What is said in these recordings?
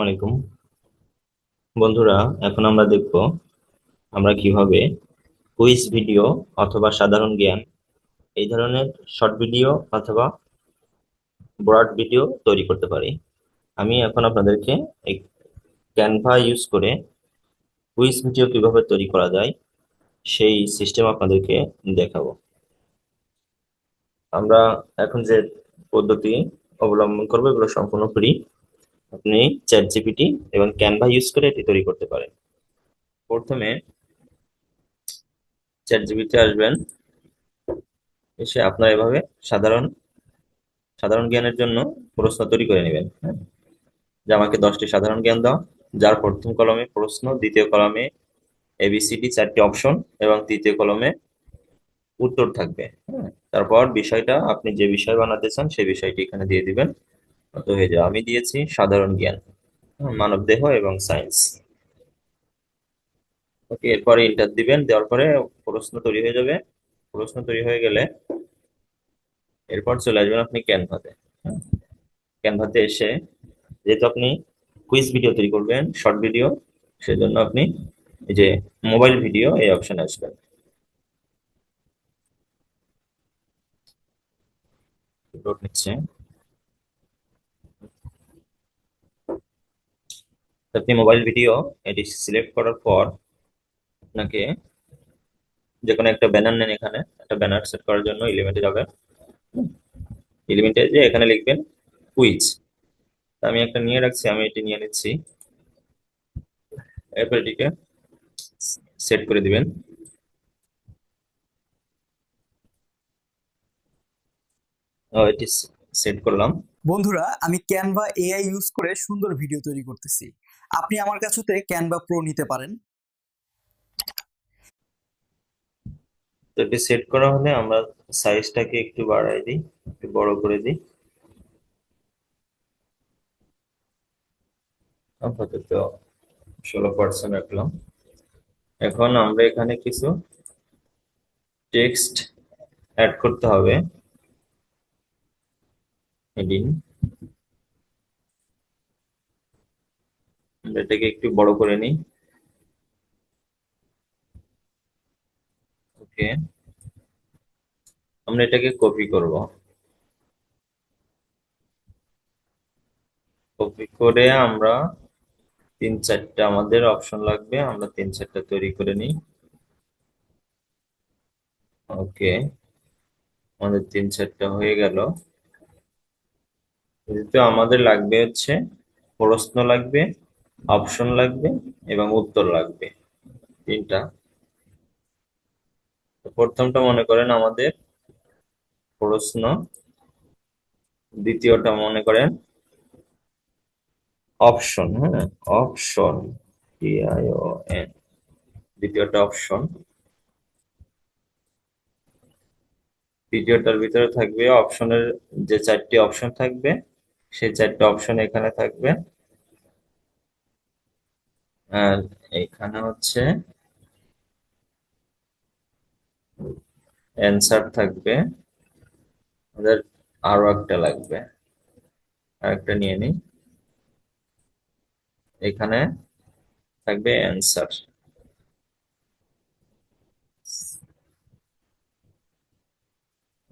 আলাইকুম বন্ধুরা। এখন আমরা দেখব আমরা কিভাবে কুইজ ভিডিও অথবা সাধারণ জ্ঞান এই ধরনের শর্ট ভিডিও অথবা ব্রড ভিডিও তৈরি করতে পারি। আমি এখন আপনাদেরকে এই ক্যানভা ইউজ করে কুইজ ভিডিও কিভাবে তৈরি করা যায় সেই সিস্টেম আপনাদেরকে দেখাবো। আমরা এখন যে পদ্ধতি অবলম্বন করবো এগুলো সম্পূর্ণ ফ্রি। আপনি চ্যাট জিপিটি এবং ক্যানভা ইউজ করে এটি তৈরি করতে পারেন। প্রথমে চ্যাট জিপিটি আসবেন, এসে আপনার এভাবে সাধারণ সাধারণ জ্ঞানের জন্য প্রশ্ন তৈরি করে নেবেন। হ্যাঁ, যে আমাকে 10টি সাধারণ জ্ঞান দাও, যার প্রথম কলমে প্রশ্ন, দ্বিতীয় কলমে এবিসিডি 4টি অপশন এবং তৃতীয় কলমে উত্তর থাকবে। হ্যাঁ, তারপর বিষয়টা আপনি যে বিষয় বানাতে চান সেই বিষয়টি এখানে দিয়ে দিবেন। তো হয়ে যাবে। আমি দিয়েছি সাধারণ জ্ঞান, মানব দেহ এবং সায়েন্স। ওকে, এরপরে ইন্টার দিবেন, দেওয়ার পরে প্রশ্ন তৈরি হয়ে যাবে। প্রশ্ন তৈরি হয়ে গেলে এরপর চলে আসবেন আপনি ক্যানভাতে। ক্যানভাতে এসে, যেহেতু আপনি কুইজ ভিডিও তৈরি করবেন, শর্ট ভিডিও, সেজন্য আপনি এই যে মোবাইল ভিডিও এই অপশনে আসবেন। লোড নিচ্ছে। আপনি মোবাইল ভিডিও এটি সিলেক্ট করার পর আপনাকে যে কোনো একটা ব্যানার নেন। এখানে একটা ব্যানার সেট করার জন্য এলিমেন্টে যাবেন। এলিমেন্টে যে এখানে লিখবেন কুইজ। আমি একটা নিয়ে রাখছি, আমি এটি নিয়ে নিচ্ছি। এরপর এটিকে সেট করে দিবেন। এটি সেট করলাম। বন্ধুরা, আমি ক্যানভা এআই ইউজ করে সুন্দর ভিডিও তৈরি করতেছি। আপনি আমার কাছ থেকে ক্যানভা প্রো নিতে পারেন। তো এটি সেট করা হলে আমরা সাইজটাকে একটু বাড়াই দিই, একটু বড় করে দিই। আপাতত 16% রাখলাম। এখন আমরা এখানে কিছু টেক্সট অ্যাড করতে হবে। হেডিং, আমরা এটাকে একটু বড় করে নিই। ওকে, আমরা এটাকে কপি করব। কপি করে আমরা 3-4টা আমাদের অপশন লাগবে, আমরা 3-4টা তৈরি করে নিই। ওকে, আমাদের 3-4টা হয়ে গেল। তো আমাদের লাগবে হচ্ছে প্রশ্ন লাগবে, অপশন লাগবে এবং উত্তর লাগবে, তিনটা। তো প্রথমটা মনে করেন আমাদের প্রশ্ন, দ্বিতীয়টা মনে করেন অপশন। হ্যাঁ, অপশন, TION, দ্বিতীয়টা অপশন। ভিডিওটার ভিতরে থাকবে অপশনের, যে 4টি অপশন থাকবে সেই 4টা অপশন এখানে থাকবে। আর এখানে হচ্ছে অ্যান্সার থাকবে। আমাদের আরো একটা লাগবে, আর একটা নিয়ে নিই। এখানে থাকবে অ্যান্সার।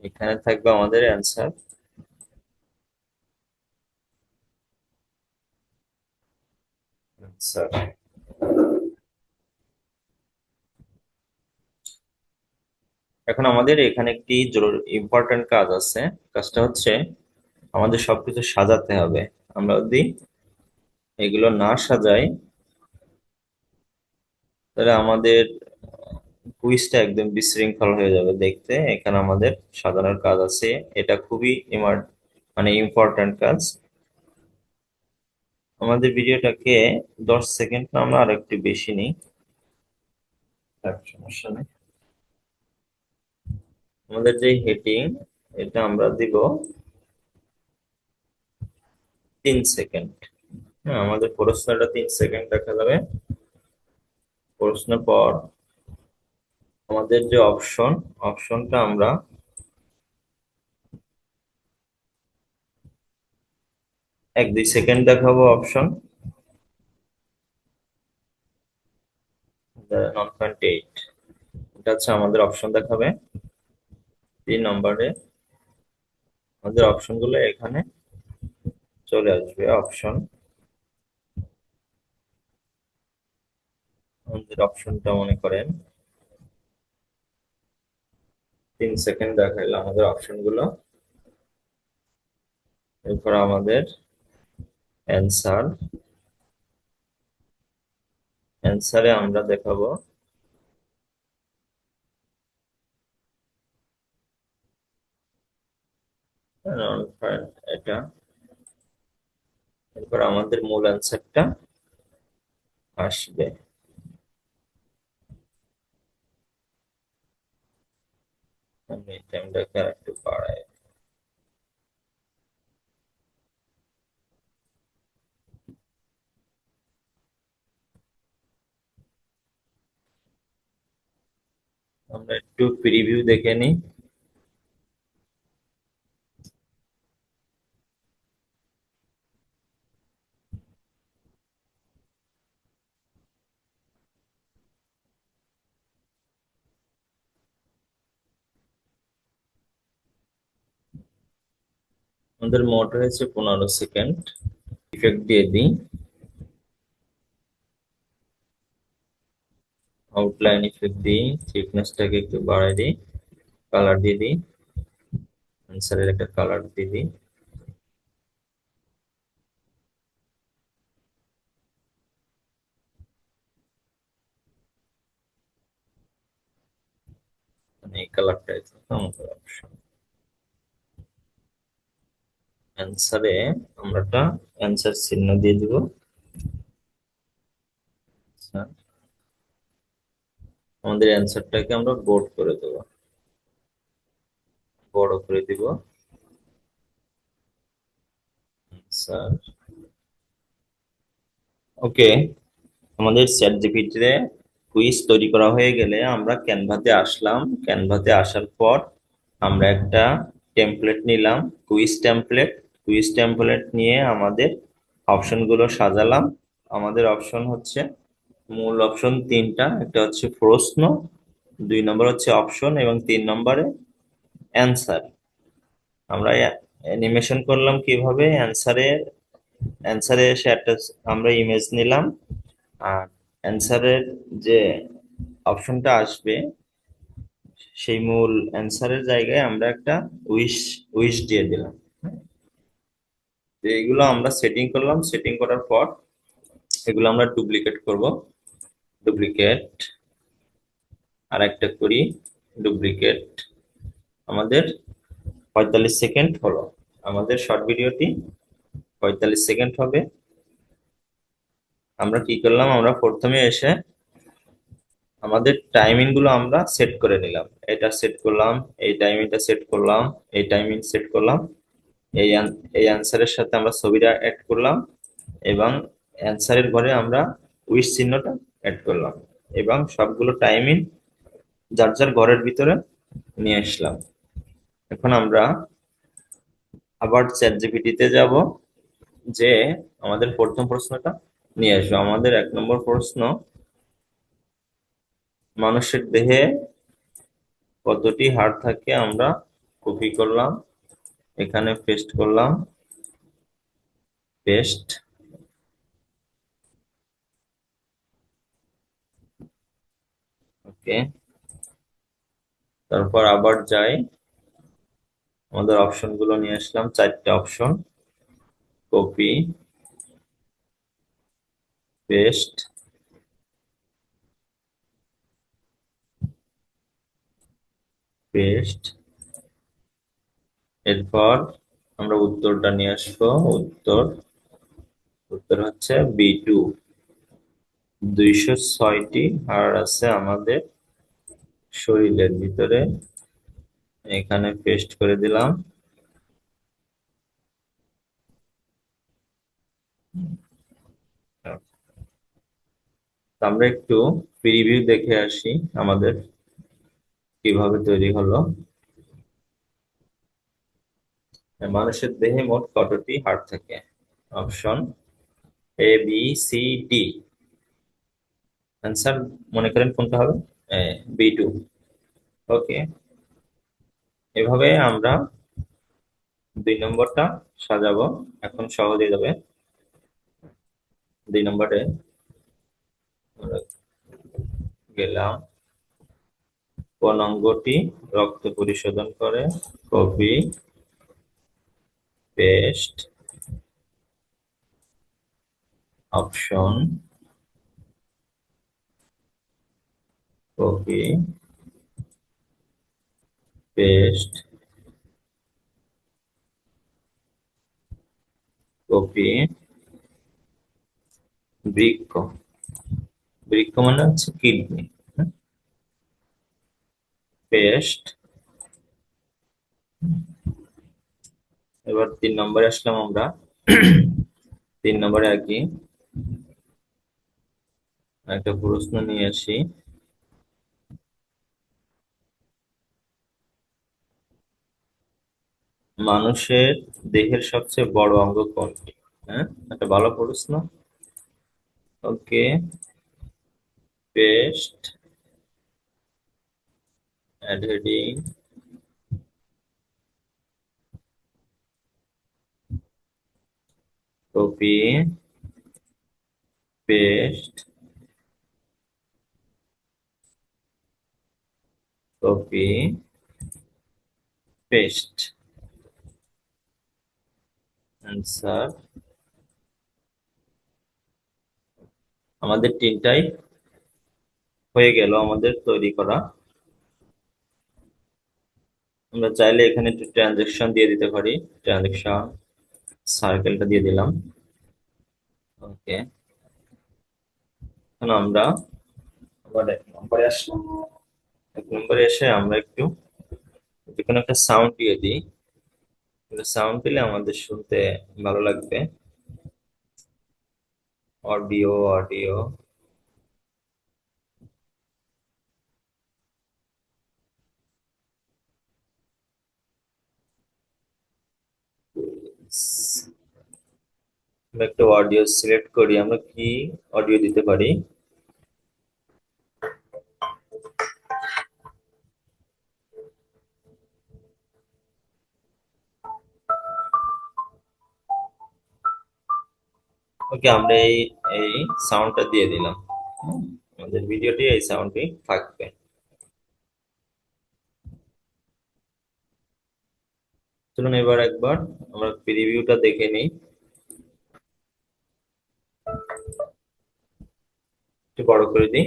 এখানে থাকবে আমাদের অ্যান্সার। অ্যান্সার। এখন আমাদের এখানে একটি জরুরি ইম্পর্টেন্ট কাজ আছে। কাজটা হচ্ছে আমাদের সবকিছু সাজাতে হবে। আমরা যদি এগুলো না সাজাই তাহলে আমাদের কুইজটা একদম বিশৃঙ্খল হয়ে যাবে দেখতে। এখানে আমাদের সাজানোর কাজ আছে, এটা খুবই মানে ইম্পর্টেন্ট কাজ। আমাদের ভিডিওটাকে 10 সেকেন্ড না, আমরা আরো একটু বেশি নিই। সমস্যা নেই। আমাদের যে হেডিং, এটা আমরা দিব 3 সেকেন্ড। হ্যাঁ, আমাদের প্রশ্নটা 3 সেকেন্ড দেখা যাবে। প্রশ্নের পর আমাদের যে অপশন, অপশনটা আমরা 1-2 সেকেন্ড দেখাবো অপশন। 1.8, এটা হচ্ছে আমাদের অপশন দেখাবে। 3 নম্বরে আমাদের অপশন গুলো এখানে চলে আসবে। অপশন, আমাদের অপশনটা মনে করেন 3 সেকেন্ড দেখাইলো আমাদের অপশন গুলো। এরপর আমাদের অ্যান্সার, অ্যান্সারে আমরা দেখাবো এটা। এরপর আমাদের মূল অ্যান্সারটা আসবে। আমি টাইমটাকে একটু বাড়াই। আমরা একটু প্রিভিউ দেখে নিই। আমাদের মোট হয়েছে 15 সেকেন্ড। ইফেক্ট দিয়ে দিই, আউটলাইন ইফেক্ট দিই, থিকনেসটাকে একটু বাড়াই দিই, কালার দিয়ে দিই, অ্যান্সারের একটা কালার দিয়ে দিই। মানে এই কালারটাই থাকবে আমাদের অপশন। অ্যান্সারে আমরা একটা অ্যান্সার চিহ্ন দিয়ে দিব। আচ্ছা, আমাদের অ্যান্সারটাকে আমরা বোল্ড করে দেবো, বড় করে দিব। স্যার, ওকে। আমাদের চ্যাট জিপিটিতে কুইজ তৈরি করা হয়ে গেলে আমরা ক্যানভাতে আসলাম। ক্যানভাতে আসার পর আমরা একটা টেমপ্লেট নিলাম, কুইজ টেমপ্লেট। কুইজ টেমপ্লেট নিয়ে আমাদের অপশনগুলো সাজালাম। আমাদের অপশন হচ্ছে, মূল অপশন তিনটা, একটা হচ্ছে প্রশ্ন, 2 নম্বর হচ্ছে অপশন, এবং 3 নম্বরে অ্যান্সার। আমরা অ্যানিমেশন করলাম কিভাবে, অ্যান্সারে এসে একটা আমরা ইমেজ নিলাম, আর অ্যান্সারের যে অপশনটা আসবে সেই মূল অ্যান্সারের জায়গায় আমরা একটা উইশ উইশ দিয়ে দিলাম। হ্যাঁ, তো এইগুলো আমরা সেটিং করলাম। সেটিং করার পর এগুলো আমরা ডুপ্লিকেট করব। ডুপ্লিকেট, আর একটা করি ডুপ্লিকেট। আমাদের 45 সেকেন্ড হলো। আমাদের শর্ট ভিডিওটি 45 সেকেন্ড হবে। আমরা কি করলাম, আমরা প্রথমে এসে আমাদের টাইমিং গুলো আমরা সেট করে নিলাম। এটা সেট করলাম, এই টাইমিংটা সেট করলাম, এই টাইমিং সেট করলাম, এই অ্যান্সারের সাথে আমরা ছবিটা অ্যাড করলাম, এবং অ্যান্সারের ঘরে আমরা উইশ চিহ্নটা অ্যাড করলাম, এবং সবগুলো টাইমিং যার যার ঘরের ভিতরে নিয়ে আসলাম। এখন আমরা আবার চ্যাট জিপিটিতে যাব, যে আমাদের প্রথম প্রশ্নটা নিয়ে আসবো। আমাদের 1 নম্বর প্রশ্ন, মানুষের দেহে কতটি হাড় থাকে, আমরা কপি করলাম, এখানে পেস্ট করলাম, পেস্ট। ওকে, তারপর আবার যাই, আমাদের অপশন গুলো নিয়ে আসলাম, 4টে অপশন, কপি, পেস্ট, পেস্ট। এরপর আমরা উত্তরটা নিয়ে আসবো। উত্তর, উত্তর হচ্ছে B2। 206টি হাড় আছে আমাদের শরীরের ভিতরে, এখানে পেস্ট করে দিলাম। তো আমরা একটু প্রিভিউ দেখে আসি আমাদের কিভাবে তৈরি হলো। মানুষের দেহে মোট কতটি হাড় থাকে? Option A B C D। Answer মনে করেন কোনটা হবে? B2। ওকে, এভাবে আমরা 2 নম্বরটা সাজাবো। এখন সহজ হয়ে যাবে। 2 নম্বরে আমরা গেলাম, কোন অঙ্গটি রক্ত পরিশোধন করে? Copy paste option, copy paste copy. বৃক্ক, বৃক্ক মানে হচ্ছে কিডনি। পেস্ট। এবার 3 নম্বরে আসলাম আমরা। 3 নম্বরে আর কি একটা প্রশ্ন নিয়ে আসি। মানুষের দেহের সবচেয়ে বড় অঙ্গ কোনটি? হ্যাঁ, একটা ভালো প্রশ্ন। Okay, paste add heading, copy paste copy paste. Answer আমাদের তিনটাই হয়ে গেল আমাদের তৈরি করা। আমরা চাইলে এখানে একটু ট্রানজেকশন দিয়ে দিতে পারি। ট্রানজেকশন সার্কেলটা দিয়ে দিলাম। ওকে, এখন আমরা আবার 1 নম্বরে আসলাম। 1 নম্বরে এসে আমরা একটু যে কোনো একটা সাউন্ড দিয়ে দিই। সাউন্ড দিলে আমাদের শুনতে ভালো লাগবে। Audio, audio. আমরা একটা অডিও সিলেক্ট করি, আমরা কি অডিও দিতে পারি? ওকে, আমরা এই এই সাউন্ডটা দিয়ে দিলাম। হুম, আমাদের ভিডিওটি এই সাউন্ডটি থাকবে। চলুন এবার একবার আমরা প্রিভিউটা দেখে নিই। একটু বড় করে দিই।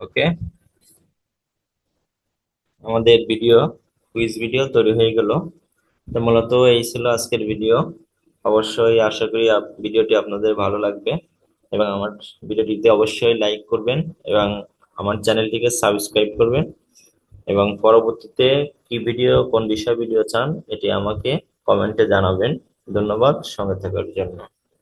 ওকে, আমাদের ভিডিও, কুইজ ভিডিও তৈরি হয়ে গেল। তো মূলত এই ছিল আজকের ভিডিও। অবশ্যই আশা করি ভিডিওটি আপনাদের ভালো লাগবে, এবং আমার ভিডিওটিতে অবশ্যই লাইক করবেন, এবং আমার চ্যানেলটিকে সাবস্ক্রাইব করবেন, এবং পরবর্তীতে কি ভিডিও, কোন বিষয় ভিডিও চান এটি আমাকে কমেন্টে জানাবেন। ধন্যবাদ সঙ্গে থাকার জন্য।